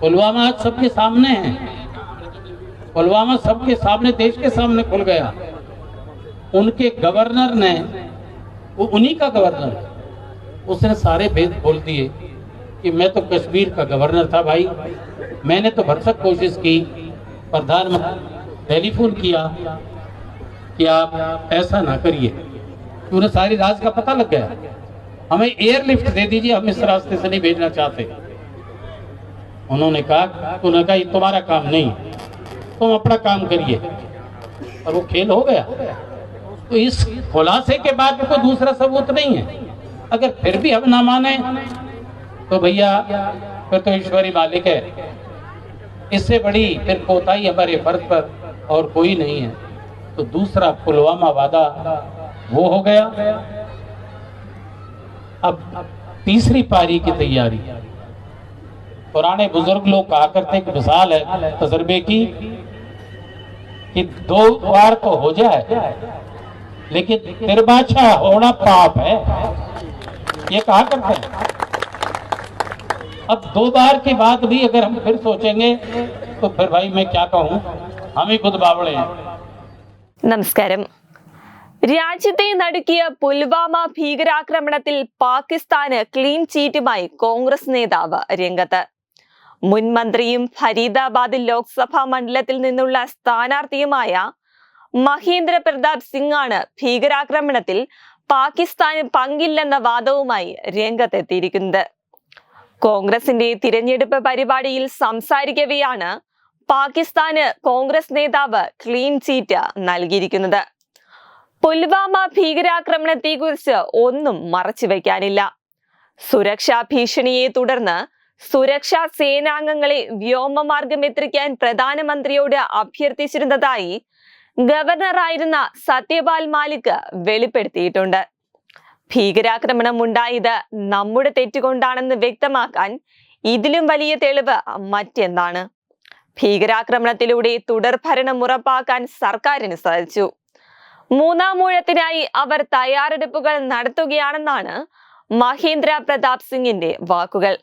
पुलवामा आज सबके सामने है, पुलवामा सबके सामने, देश के सामने खुल गया। उनके गवर्नर ने, वो उन्हीं का गवर्नर, उसने सारे भेद खोल दिए कि मैं तो कश्मीर का गवर्नर था भाई, मैंने तो भरसक कोशिश की, प्रधानमंत्री टेलीफोन किया कि आप ऐसा ना करिए, उन्हें सारी राज का पता लग गया, हमें एयरलिफ्ट दे दीजिए, हम इस रास्ते से नहीं भेजना चाहते। उन्होंने कहा ये तुम्हारा काम नहीं, तुम अपना काम करिए, और वो खेल हो गया। तो इस खुलासे के बाद कोई दूसरा सबूत नहीं है। अगर फिर भी हम ना माने तो भैया फिर तो ईश्वरी मालिक है, इससे बड़ी फिर कोताही हमारे फर्ज पर और कोई नहीं है। तो दूसरा पुलवामा वादा वो हो गया। अब तीसरी पारी की तैयारी। पुराने बुजुर्ग लोग कहा करते कि मिसाल है तजर्बे की कि 2 बार तो हो जाए, लेकिन तिरबाछा होना पाप है, ये कहा करते हैं। अब 2 बार के बाद भी अगर हम फिर सोचेंगे तो फिर भाई मैं क्या कहूं, हम ही खुद बावड़े हैं। നമസ്കാരം. രാജ്യത്തെ നടുക്കിയ പുൽവാമ ഭീകരാക്രമണത്തിൽ പാകിസ്ഥാന് ക്ലീൻ ചീറ്റുമായി കോൺഗ്രസ് നേതാവ് രംഗത്ത്. മുൻ മന്ത്രിയും ഫരീദാബാദ് ലോക്സഭാ മണ്ഡലത്തിൽ നിന്നുള്ള സ്ഥാനാർത്ഥിയുമായ മഹേന്ദ്ര പ്രതാപ് സിംഗ് ആണ് ഭീകരാക്രമണത്തിൽ പാകിസ്ഥാന് പങ്കില്ലെന്ന വാദവുമായി രംഗത്തെത്തിയിരിക്കുന്നത്. കോൺഗ്രസിന്റെ തിരഞ്ഞെടുപ്പ് പരിപാടിയിൽ സംസാരിക്കവെയാണ് പാകിസ്ഥാന് കോൺഗ്രസ് നേതാവ് ക്ലീൻ ചീറ്റ് നൽകിയിരിക്കുന്നത്. പുൽവാമ ഭീകരാക്രമണത്തെക്കുറിച്ച് ഒന്നും മറച്ചുവെക്കാനില്ല. സുരക്ഷാ ഭീഷണിയെ തുടർന്ന് സുരക്ഷാ സേനാംഗങ്ങളെ വ്യോമമാർഗം എത്തിക്കാൻ പ്രധാനമന്ത്രിയോട് അഭ്യർത്ഥിച്ചിരുന്നതായി ഗവർണറായിരുന്ന സത്യപാൽ മാലിക് വെളിപ്പെടുത്തിയിട്ടുണ്ട്. ഭീകരാക്രമണം ഉണ്ടായത് നമ്മുടെ തെറ്റുകൊണ്ടാണെന്ന് വ്യക്തമാക്കാൻ ഇതിലും വലിയ തെളിവ് മറ്റെന്താണ്? ഭീകരാക്രമണത്തിലൂടെ തുടർഭരണം ഉറപ്പാക്കാൻ സർക്കാരിന് സാധിച്ചു. 3ാം ഊഴത്തിനായി അവർ തയ്യാറെടുപ്പുകൾ നടത്തുകയാണെന്നാണ് മഹേന്ദ്ര പ്രതാപ് സിംഗിന്റെ വാക്കുകൾ.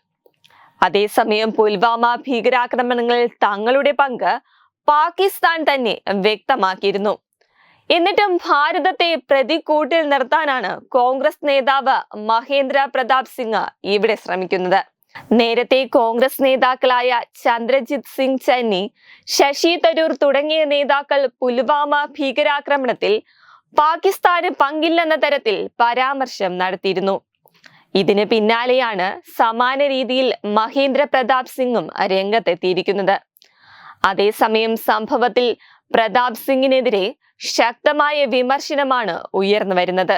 അതേസമയം പുൽവാമ ഭീകരാക്രമണങ്ങളിൽ തങ്ങളുടെ പങ്ക് പാകിസ്ഥാൻ തന്നെ വ്യക്തമാക്കിയിരുന്നു. എന്നിട്ടും ഭാരതത്തെ പ്രതിക്കൂട്ടിൽ നിർത്താനാണ് കോൺഗ്രസ് നേതാവ് മഹേന്ദ്ര പ്രതാപ് സിംഗ് ഇവിടെ ശ്രമിക്കുന്നത്. നേരത്തെ കോൺഗ്രസ് നേതാക്കളായ ചന്ദ്രജിത് സിംഗ് ചന്നി, ശശി തരൂർ തുടങ്ങിയ നേതാക്കൾ പുൽവാമ ഭീകരാക്രമണത്തിൽ പാകിസ്ഥാന് പങ്കില്ലെന്ന തരത്തിൽ പരാമർശം നടത്തിയിരുന്നു. ഇതിന് പിന്നാലെയാണ് സമാന രീതിയിൽ മഹേന്ദ്ര പ്രതാപ് സിംഗും രംഗത്തെത്തിയിരിക്കുന്നത്. അതേസമയം സംഭവത്തിൽ പ്രതാപ് സിംഗിനെതിരെ ശക്തമായ വിമർശനമാണ് ഉയർന്നു വരുന്നത്.